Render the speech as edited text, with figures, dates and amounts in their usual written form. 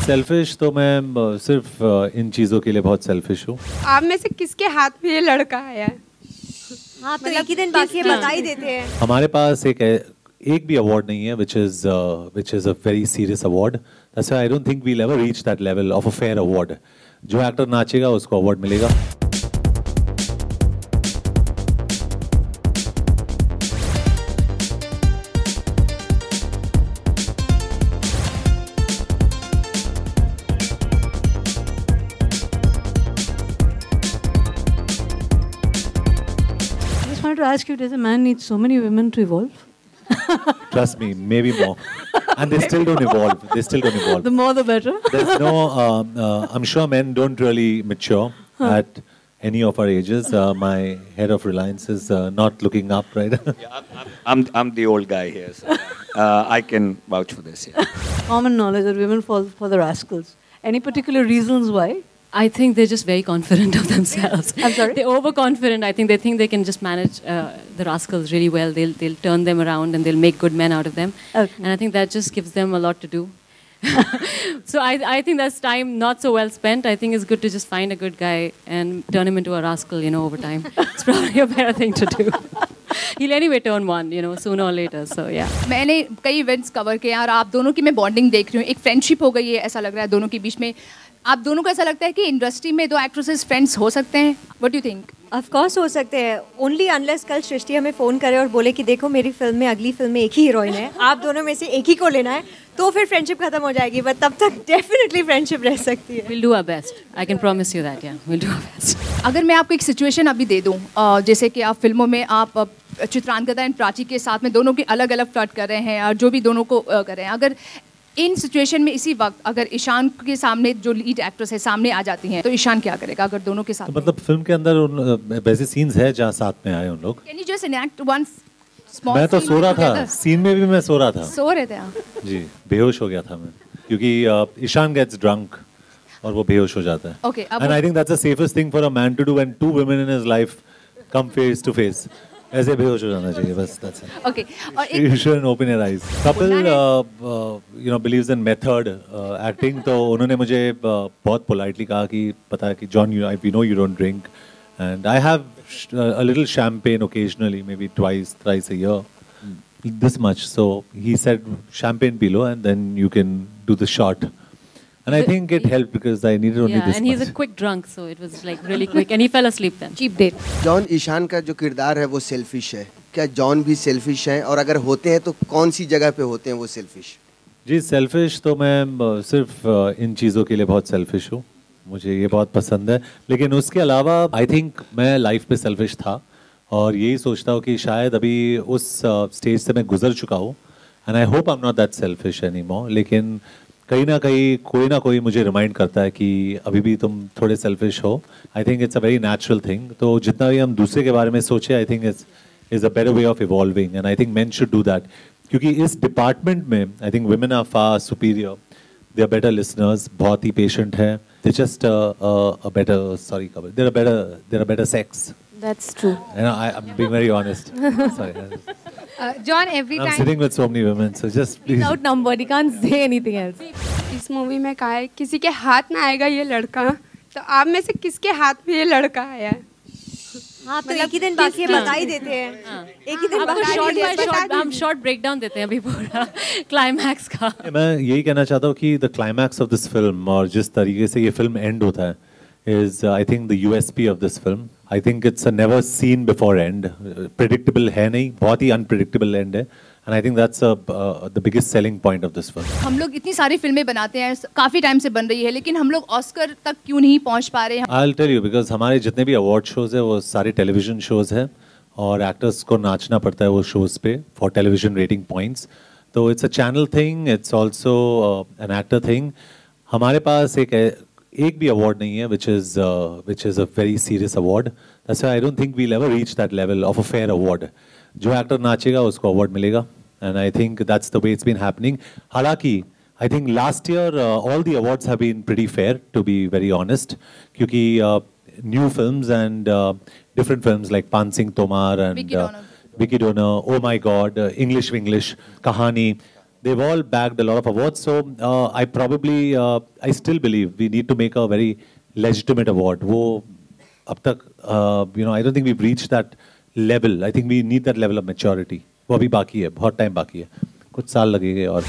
Selfish तो मैं सिर्फ इन चीज़ों के लिए बहुत सेल्फिश हूँ। आप में से किसके हाथ में ये लड़का आया है? हाँ तो एक ही दिन बाकी है, बता ही देते हैं। हमारे पास एक भी अवार्ड नहीं है which is a very serious award. That's why I don't think we'll ever reach that level of a fair award. जो एक्टर नाचेगा उसको अवार्ड मिलेगा। I wanted to ask you, does a man need so many women to evolve? Trust me, maybe more. And they still don't evolve. They still don't evolve. The more the better. There's no, I'm sure men don't really mature at any of our ages. My head of Reliance is not looking up, right? Yeah, I'm the old guy here, so I can vouch for this. Yeah. Common knowledge that women fall for the rascals. Any particular reasons why? I think they're just very confident of themselves. I'm sorry? They're overconfident. I think they can just manage the rascals really well. They'll turn them around and they'll make good men out of them. Okay. And I think that just gives them a lot to do. So I think that's time not so well spent. I think it's good to just find a good guy and turn him into a rascal, over time. It's probably a better thing to do. He'll anyway turn one, sooner or later. So yeah. मैंने कई events cover किए और आप दोनों की मैं bonding देख रही हूँ, एक फ्रेंडशिप हो गई है, ऐसा लग रहा है दोनों के बीच में। आप दोनों को ऐसा लगता है कि इंडस्ट्री में दो एक्ट्रेसेस फ्रेंड्स हो सकते हैं? What do you think? Of course हो सकते हैं, ओनली अनलेस कल सृष्टि हमें फ़ोन करे और बोले कि देखो मेरी फिल्म में अगली फिल्म में एक ही हीरोइन है, आप दोनों में से एक ही को लेना है, तो फिर फ्रेंडशिप खत्म हो जाएगी। बट तब तक डेफिनेटली फ्रेंडशिप रह सकती है। We'll do our best. I can promise you that. Yeah, we'll do our best. अगर मैं आपको एक सिचुएशन अभी दे दूँ, जैसे कि आप फिल्मों में आप चित्रांगदा एंड प्राची के साथ में दोनों के अलग अलग फ्लर्ट कर रहे हैं और जो भी दोनों को कर रहे हैं, अगर इन सिचुएशन में इसी वक्त अगर ईशान के सामने जो लीड एक्ट्रेस है सामने आ जाती हैं, तो ईशान क्या करेगा अगर दोनों के साथ? तो मतलब फिल्म के अंदर वैसे सीन्स है जहाँ साथ में आए उन लोग। Can you just enact one small? मैं तो सो रहा था, सीन में भी मैं सो रहा था। सो रहे थे आप? जी, बेहोश हो गया था मैं, क्योंकि ईशान गेट्स ड्रंक और वो बेहोश हो जाता है। Okay, and I think that's the safest thing for a man to do when two women in his life come face to face. ऐसे बेहोश हो जाना चाहिए बस, that's it. Okay, और एक You shouldn't open your eyes. Couple, believes in method acting. तो उन्होंने मुझे बहुत politely कहा कि पता है कि John, we know you don't drink, and I have a little champagne occasionally, maybe twice, thrice a year, this much. So he said champagne pilo, and then you can do the shot. And I think it helped because I needed only this and he's much. a quick drunk, so it was like really quick, and he fell asleep then. cheap date. John Ishaan का जो किरदार है वो selfish है, क्या John भी selfish हैं, और अगर होते हैं तो कौन सी जगह पे होते हैं वो सेल्फिश? जी, सेल्फिश तो मैं सिर्फ इन चीज़ों के लिए बहुत सेल्फिश हूँ, मुझे ये बहुत पसंद है। लेकिन उसके अलावा आई थिंक मैं लाइफ पे सेल्फिश था और यही सोचता हूँ कि शायद अभी उस स्टेज से मैं गुजर चुका हूँ, and I hope I am not that selfish any more. लेकिन कहीं ना कोई मुझे रिमाइंड करता है कि अभी भी तुम थोड़े सेल्फिश हो। I think it's a very natural thing. तो जितना भी हम दूसरे के बारे में सोचे, I think is a better way of evolving, and I think men should do that, क्योंकि इस डिपार्टमेंट में I think women are far superior, they are better listeners, बहुत ही पेशेंट है, they just a better there are better sex. That's true. And I'm being very honest. Sorry. John, every I'm time sitting with so many women, so just please. He's outnumbered. He can't say anything else. इस movie में कहा है किसी के हाथ में आएगा ये लड़का, तो आप में से किसके हाथ में ये लड़का आया है? हाँ तो एक ही दिन बाकी है, बता ही देते हैं। एक ही दिन आपको बता शॉर्ट ही बाय देते हैं। शॉर्ट हम शॉर्ट ब्रेकडाउन देते हैं अभी पूरा क्लाइमैक्स का। मैं यही कहना चाहता हूँ कि the climax of this film और जिस तरीके से ये फिल्म एंड होता है is I think the USP of this film. I think it's a never seen before end. Predictable है नहीं, बहुत ही unpredictable end है, and I think that's the biggest selling point of this film. हम लोग इतनी सारी फिल्में बनाते हैं, काफी टाइम से बन रही है, लेकिन हम लोग ऑस्कर तक क्यों नहीं पहुंच पा रहे हैं? I'll tell you because हमारे जितने भी अवार्ड शोज है वो सारे टेलीविजन शोज है और एक्टर्स को नाचना पड़ता है वो शोज पे फॉर टेलीविजन रेटिंग पॉइंट्स। तो it's a channel thing, it's also an actor thing. हमारे पास एक भी अवार्ड नहीं है which is a very serious award. That's why I don't think we'll ever reach that level of a fair award. जो actor नाचेगा उसको award मिलेगा, and I think that's the way it's been happening. हालांकि I think last year all the awards have been pretty fair, to be very honest, क्योंकि new films and different films like Pan Singh Tomar and Vicky Donor, Oh My God, English Winglish, Kahani, they've all bagged a lot of awards. So I still believe we need to make a very legitimate award. वो अब तक I don't think we've reached that level. I think we need that level of maturity. वो अभी बाकी है, बहुत time बाकी है, कुछ साल लगेंगे और